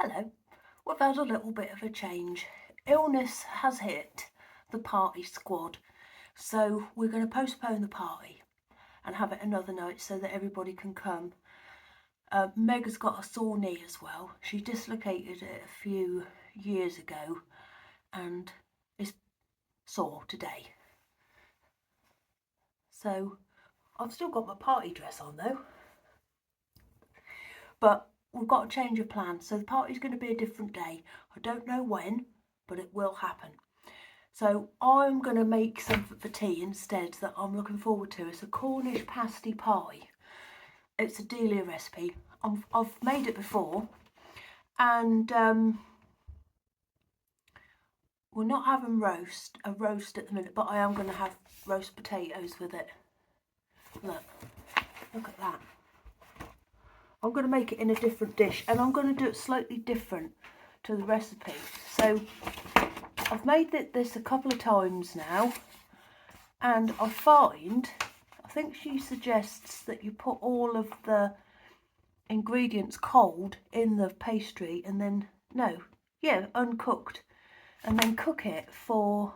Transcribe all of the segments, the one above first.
Hello. We've had a little bit of a change. Illness has hit the party squad, so we're going to postpone the party and have it another night so that everybody can come. Meg has got a sore knee as well. She dislocated it a few years ago and is sore today. So I've still got my party dress on though, but we've got a change of plans. So the party's going to be a different day. I don't know when, but it will happen. So I'm going to make something for tea instead that I'm looking forward to. It's a Cornish pasty pie. It's a Delia recipe. I've made it before, and we're not having a roast at the minute, but I am going to have roast potatoes with it. Look at that. I'm going to make it in a different dish, and I'm going to do it slightly different to the recipe. So I've made this a couple of times now, and I think she suggests that you put all of the ingredients cold in the pastry and then, uncooked, and then cook it for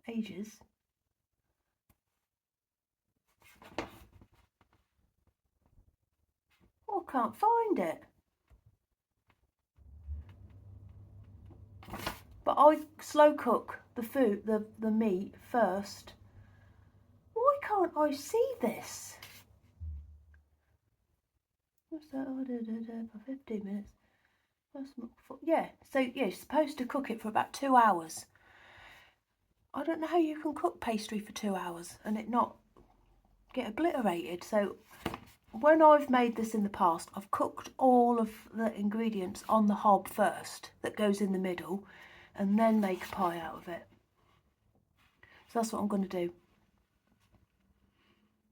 ages. Oh, I can't find it. But I slow cook the food, the meat first. Why can't I see this? What's that? Oh, for 15 minutes. That's not full. Yeah, so yeah, you're supposed to cook it for about 2 hours. I don't know how you can cook pastry for 2 hours and it not get obliterated. So when I've made this in the past, I've cooked all of the ingredients on the hob first that goes in the middle, and then make a pie out of it. So that's what I'm going to do.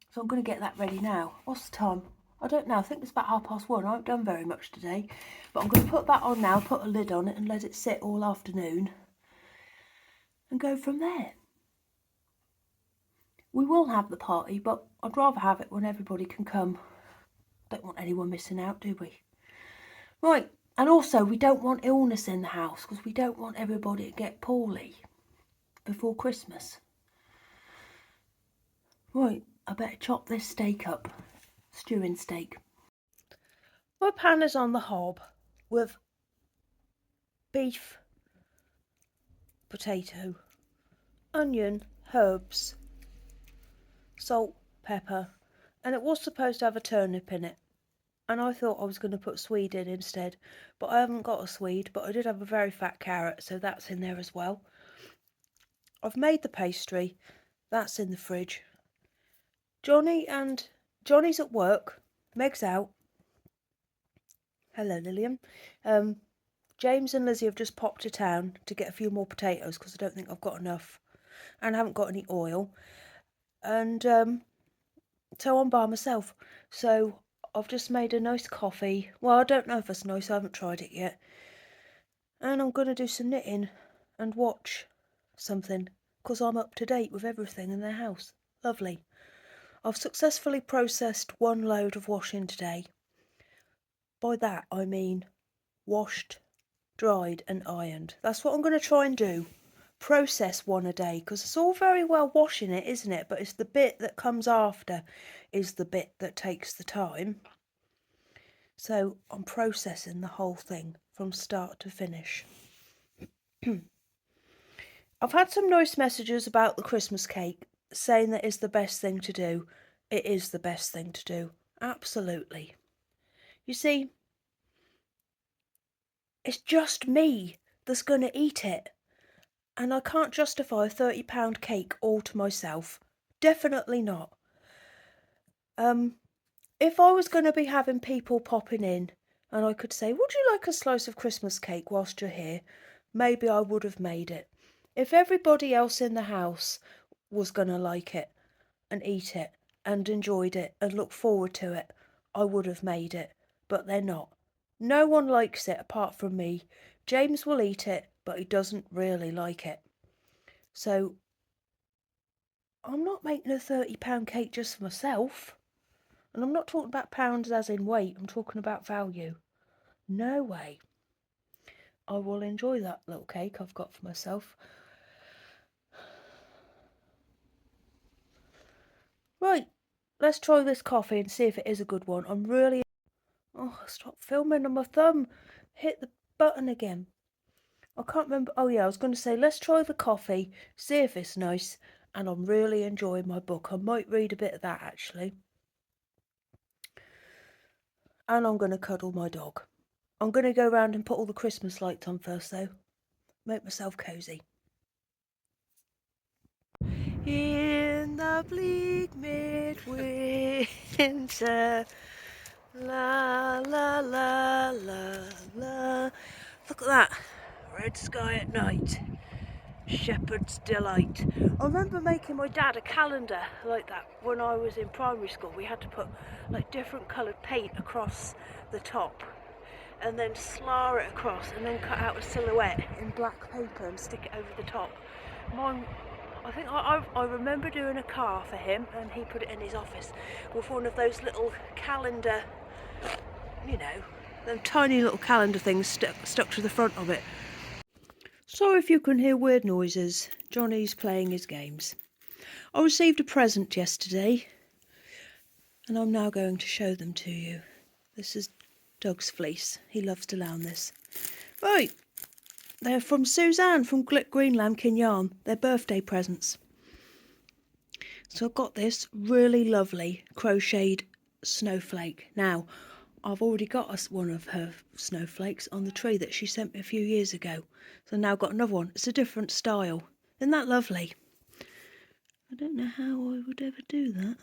So I'm going to get that ready now. What's the time? I don't know. I think it's about 1:30. I haven't done very much today. But I'm going to put that on now, put a lid on it and let it sit all afternoon. And go from there. We will have the party, but I'd rather have it when everybody can come. Don't want anyone missing out, do we? Right. And also, we don't want illness in the house because we don't want everybody to get poorly before Christmas. Right, I better chop this steak up. Stewing steak. My pan is on the hob with beef, potato, onion, herbs, salt, pepper, and it was supposed to have a turnip in it. And I thought I was going to put swede in instead, but I haven't got a swede, but I did have a very fat carrot, so that's in there as well. I've made the pastry, that's in the fridge. Johnny's at work, Meg's out. Hello, Lillian. James and Lizzie have just popped to town to get a few more potatoes because I don't think I've got enough, and I haven't got any oil. And so I'm by myself. So I've just made a nice coffee. Well, I don't know if it's nice, I haven't tried it yet. And I'm going to do some knitting and watch something because I'm up to date with everything in their house. Lovely. I've successfully processed 1 load of washing today. By that I mean washed, dried and ironed. That's what I'm going to try and do. Process 1 a day, because it's all very well washing it, isn't it? But it's the bit that comes after is the bit that takes the time. So I'm processing the whole thing from start to finish. I've had some nice messages about the Christmas cake saying that it's the best thing to do. It is the best thing to do. Absolutely. You see, it's just me that's going to eat it. And I can't justify a £30 cake all to myself. Definitely not. If I was going to be having people popping in and I could say, would you like a slice of Christmas cake whilst you're here? Maybe I would have made it. If everybody else in the house was going to like it and eat it and enjoyed it and look forward to it, I would have made it. But they're not. No one likes it apart from me. James will eat it, but he doesn't really like it. So I'm not making a £30 cake just for myself. And I'm not talking about pounds as in weight, I'm talking about value. No way. I will enjoy that little cake I've got for myself. Right, let's try this coffee and see if it is a good one. I'm really... Oh, stop filming on my thumb. Hit the button again. I can't remember. Oh yeah, I was going to say, let's try the coffee, see if it's nice. And I'm really enjoying my book. I might read a bit of that actually. And I'm going to cuddle my dog. I'm going to go round and put all the Christmas lights on first though. Make myself cosy. In the bleak midwinter, la la la la la. Look at that, red sky at night, shepherd's delight. I remember making my dad a calendar like that when I was in primary school. We had to put like different coloured paint across the top and then slur it across and then cut out a silhouette in black paper and stick it over the top. Mine, I think I remember doing a car for him and he put it in his office with one of those little calendar, you know, them tiny little calendar things stuck to the front of it. Sorry if you can hear weird noises. Johnny's playing his games. I received a present yesterday and I'm now going to show them to you. This is Doug's fleece. He loves to lounge this. Right, they're from Suzanne from Green Lambkin Yarn. They're birthday presents. So I've got this really lovely crocheted snowflake. Now, I've already got one of her snowflakes on the tree that she sent me a few years ago. So now I've got another one. It's a different style. Isn't that lovely? I don't know how I would ever do that.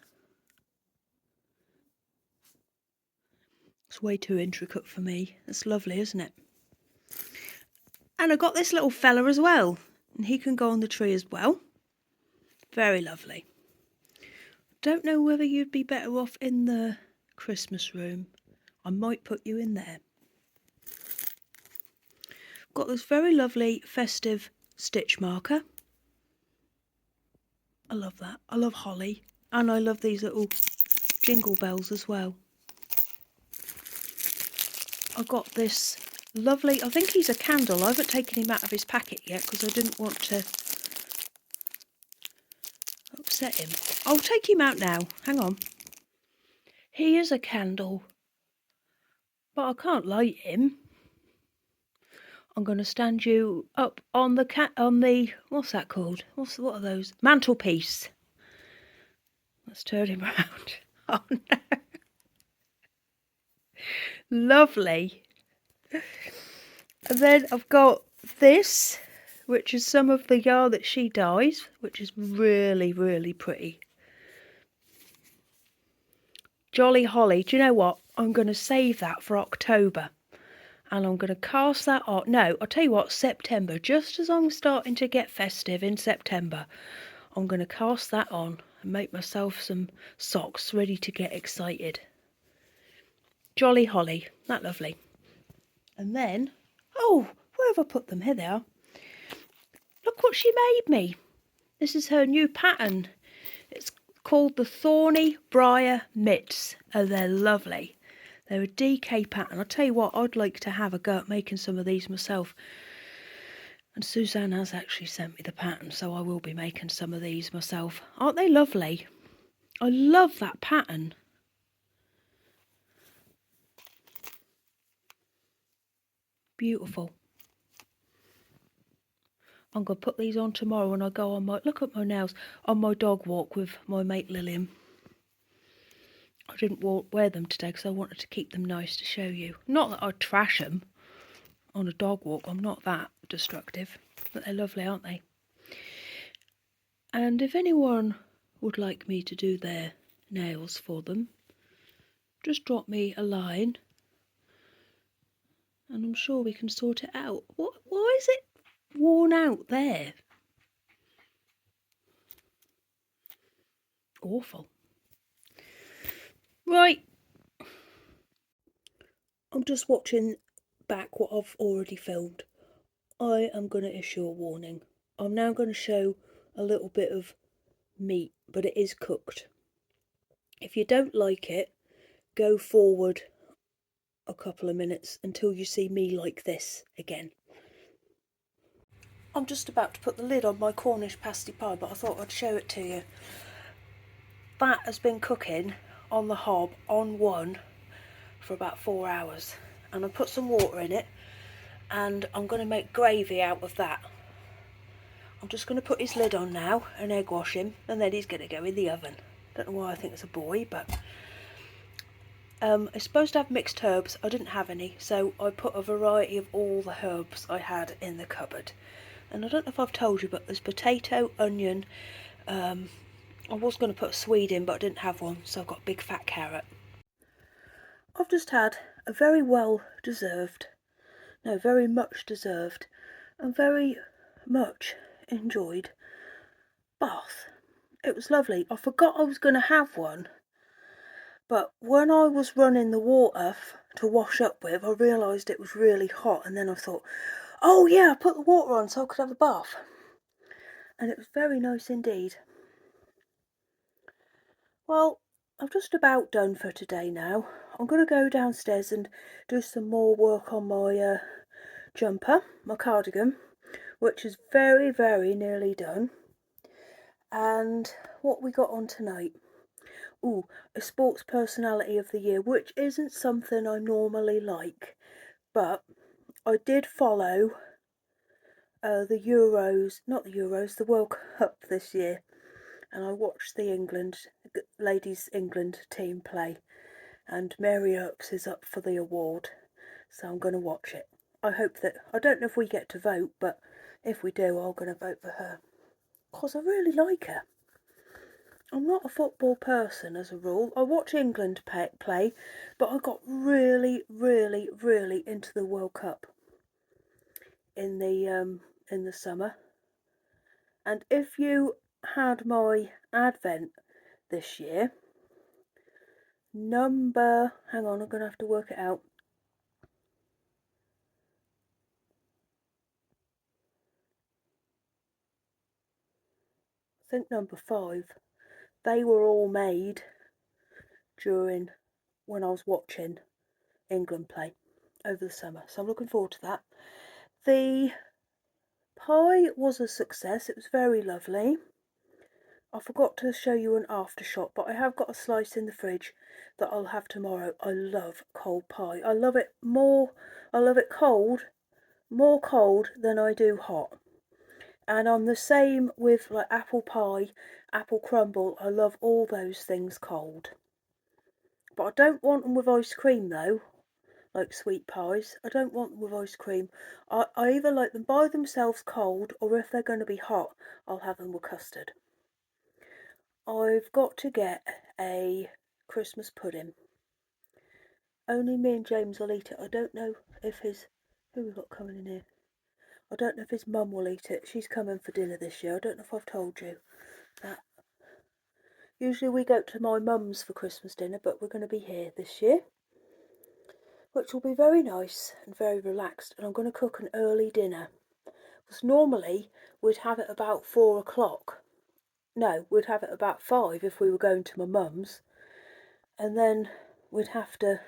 It's way too intricate for me. It's lovely, isn't it? And I got this little fella as well. And he can go on the tree as well. Very lovely. Don't know whether you'd be better off in the Christmas room. I might put you in there. Got this very lovely festive stitch marker. I love that. I love holly. And I love these little jingle bells as well. I got this lovely, I think he's a candle. I haven't taken him out of his packet yet because I didn't want to upset him. I'll take him out now. Hang on. He is a candle, but I can't light him. I'm going to stand you up on the what's that called? What are those? Mantelpiece. Let's turn him around. Oh no. Lovely. And then I've got this, which is some of the yarn that she dyes, which is really, really pretty. Jolly Holly. Do you know what? I'm going to save that for October. And I'm going to cast that on. No, I'll tell you what, September. Just as I'm starting to get festive in September, I'm going to cast that on and make myself some socks ready to get excited. Jolly Holly. That lovely. And then, oh, where have I put them? Here they are. Look what she made me. This is her new pattern. It's called the Thorny Briar Mitts. Oh, they're lovely. They're a DK pattern. I'll tell you what, I'd like to have a go at making some of these myself. And Suzanne has actually sent me the pattern, so I will be making some of these myself. Aren't they lovely? I love that pattern. Beautiful. I'm going to put these on tomorrow when I go on look at my nails, on my dog walk with my mate Lillian. I didn't wear them today because I wanted to keep them nice to show you. Not that I'd trash them on a dog walk. I'm not that destructive. But they're lovely, aren't they? And if anyone would like me to do their nails for them, just drop me a line and I'm sure we can sort it out. Why is it worn out there? Awful. Right. I'm just watching back what I've already filmed. I am going to issue a warning. I'm now going to show a little bit of meat, but it is cooked. If you don't like it, go forward a couple of minutes until you see me like this again. I'm just about to put the lid on my Cornish pasty pie, but I thought I'd show it to you. That has been cooking on the hob on one for about 4 hours, and I put some water in it and I'm going to make gravy out of that. I'm just going to put his lid on now and egg wash him, and then he's going to go in the oven. Don't know why I think it's a boy, but it's supposed to have mixed herbs. I didn't have any, so I put a variety of all the herbs I had in the cupboard. And I don't know if I've told you, but there's potato, onion. I was going to put a Swede in, but I didn't have one, so I've got a big fat carrot. I've just had a very much deserved, and very much enjoyed bath. It was lovely. I forgot I was going to have one, but when I was running the water to wash up with, I realised it was really hot, and then I thought, oh yeah, I put the water on so I could have a bath. And it was very nice indeed. Well, I'm just about done for today now. I'm going to go downstairs and do some more work on my jumper, my cardigan, which is very, very nearly done. And what we got on tonight? Ooh, a sports personality of the year, which isn't something I normally like, but I did follow the World Cup this year, and I watched the ladies England team play, and Mary Earps is up for the award, so I'm going to watch it. I don't know if we get to vote, but if we do, I'm going to vote for her, because I really like her. I'm not a football person as a rule. I watch England play, but I got really, really, really into the World Cup in the summer. And if you had my advent this year, hang on, I'm going to have to work it out. I think number 5. They were all made during when I was watching England play over the summer. So I'm looking forward to that. The pie was a success. It was very lovely. I forgot to show you an after shot, but I have got a slice in the fridge that I'll have tomorrow. I love cold pie. I love it cold, more cold than I do hot. And I'm the same with like apple pie, apple crumble. I love all those things cold. But I don't want them with ice cream though, like sweet pies. I don't want them with ice cream. I either like them by themselves cold, or if they're going to be hot, I'll have them with custard. I've got to get a Christmas pudding. Only me and James will eat it. I don't know if who we got coming in here? I don't know if his mum will eat it. She's coming for dinner this year. I don't know if I've told you that. Usually we go to my mum's for Christmas dinner, but we're going to be here this year, which will be very nice and very relaxed. And I'm going to cook an early dinner, because normally we'd have it about 4 o'clock. No, we'd have it about 5 if we were going to my mum's, and then we'd have to,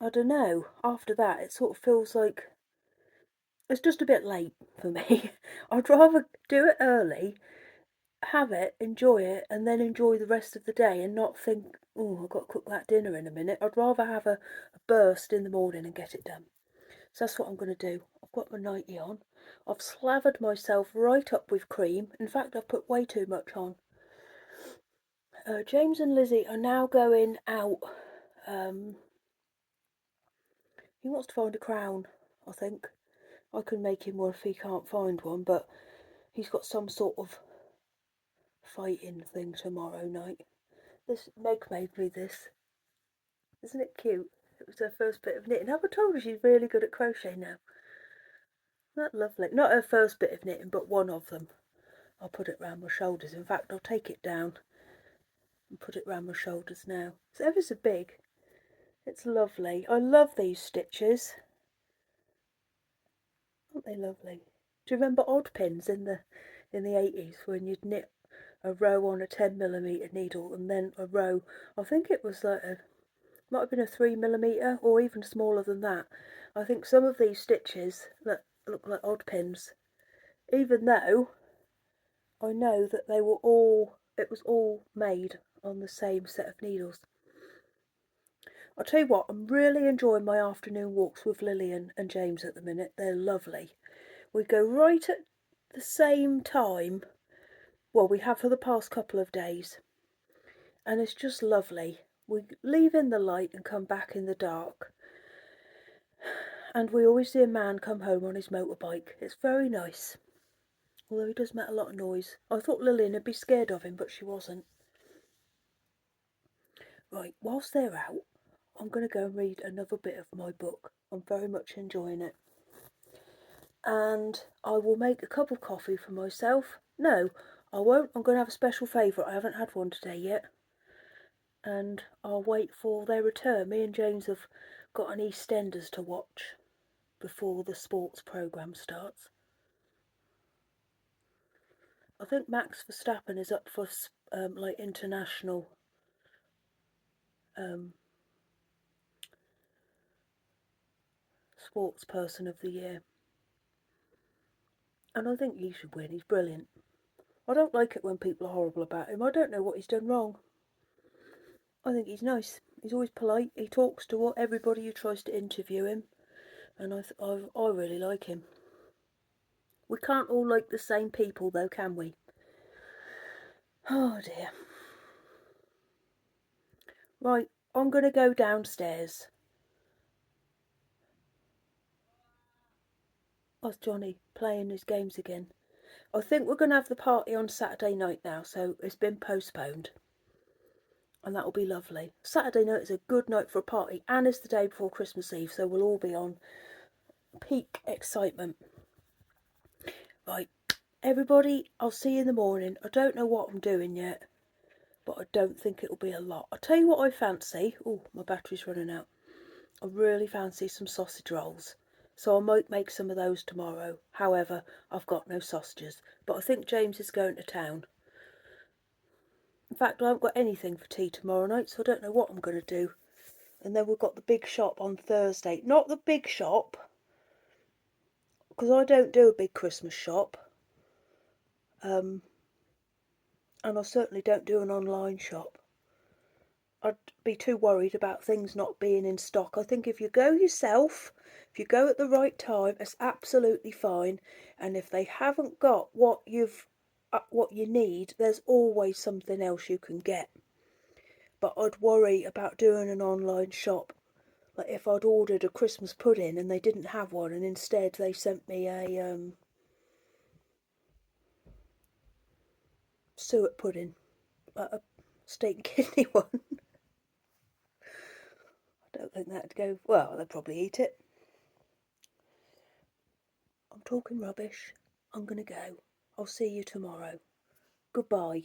I don't know, after that it sort of feels like it's just a bit late for me. I'd rather do it early, have it, enjoy it, and then enjoy the rest of the day and not think, oh, I've got to cook that dinner in a minute. I'd rather have a burst in the morning and get it done. So that's what I'm going to do. I've got my nightie on. I've slathered myself right up with cream. In fact, I've put way too much on. James and Lizzie are now going out. He wants to find a crown, I think. I can make him one if he can't find one, but he's got some sort of fighting thing tomorrow night. Meg made me this. Isn't it cute? It was her first bit of knitting. Have I told her she's really good at crochet now? Isn't that lovely? Not her first bit of knitting, but one of them. I'll put it round my shoulders. In fact, I'll take it down and put it round my shoulders now. It's ever so big. It's lovely. I love these stitches. Aren't they lovely? Do you remember odd pins in the 80s when you'd knit a row on a 10mm needle, and then a row, I think it was like might have been a 3mm or even smaller than that. I think some of these stitches that look like odd pins, even though I know that they were all, it was all made on the same set of needles. I'll tell you what, I'm really enjoying my afternoon walks with Lillian and James at the minute. They're lovely. We go right at the same time, well, we have for the past couple of days, and it's just lovely. We leave in the light and come back in the dark, and we always see a man come home on his motorbike. It's very nice, although he does make a lot of noise. I thought Lillian would be scared of him, but she wasn't. Right, whilst they're out, I'm going to go and read another bit of my book. I'm very much enjoying it. And I will make a cup of coffee for myself. No, I won't. I'm going to have a special favourite. I haven't had one today yet. And I'll wait for their return. Me and James have got an EastEnders to watch before the sports programme starts. I think Max Verstappen is up for like international sports person of the year. And I think he should win. He's brilliant. I don't like it when people are horrible about him. I don't know what he's done wrong. I think he's nice. He's always polite. He talks to everybody who tries to interview him. And I really like him. We can't all like the same people though, can we? Oh dear. Right, I'm going to go downstairs. That's Johnny playing his games again. I think we're going to have the party on Saturday night now, so it's been postponed. And that'll be lovely. Saturday night is a good night for a party, and it's the day before Christmas Eve, so we'll all be on peak excitement. Right, everybody, I'll see you in the morning. I don't know what I'm doing yet, but I don't think it'll be a lot. I'll tell you what I fancy. Oh, my battery's running out. I really fancy some sausage rolls, so I might make some of those tomorrow. However, I've got no sausages, but I think James is going to town. In fact, I haven't got anything for tea tomorrow night, so I don't know what I'm going to do. And then we've got the big shop on Thursday. Not the big shop, because I don't do a big Christmas shop. And I certainly don't do an online shop. I'd be too worried about things not being in stock. I think if you go yourself, if you go at the right time, it's absolutely fine. And if they haven't got what you need, there's always something else you can get. But I'd worry about doing an online shop. Like if I'd ordered a Christmas pudding and they didn't have one, and instead they sent me a suet pudding, a steak and kidney one. I don't think that'd go well. They'd probably eat it. I'm talking rubbish. I'm going to go. I'll see you tomorrow. Goodbye.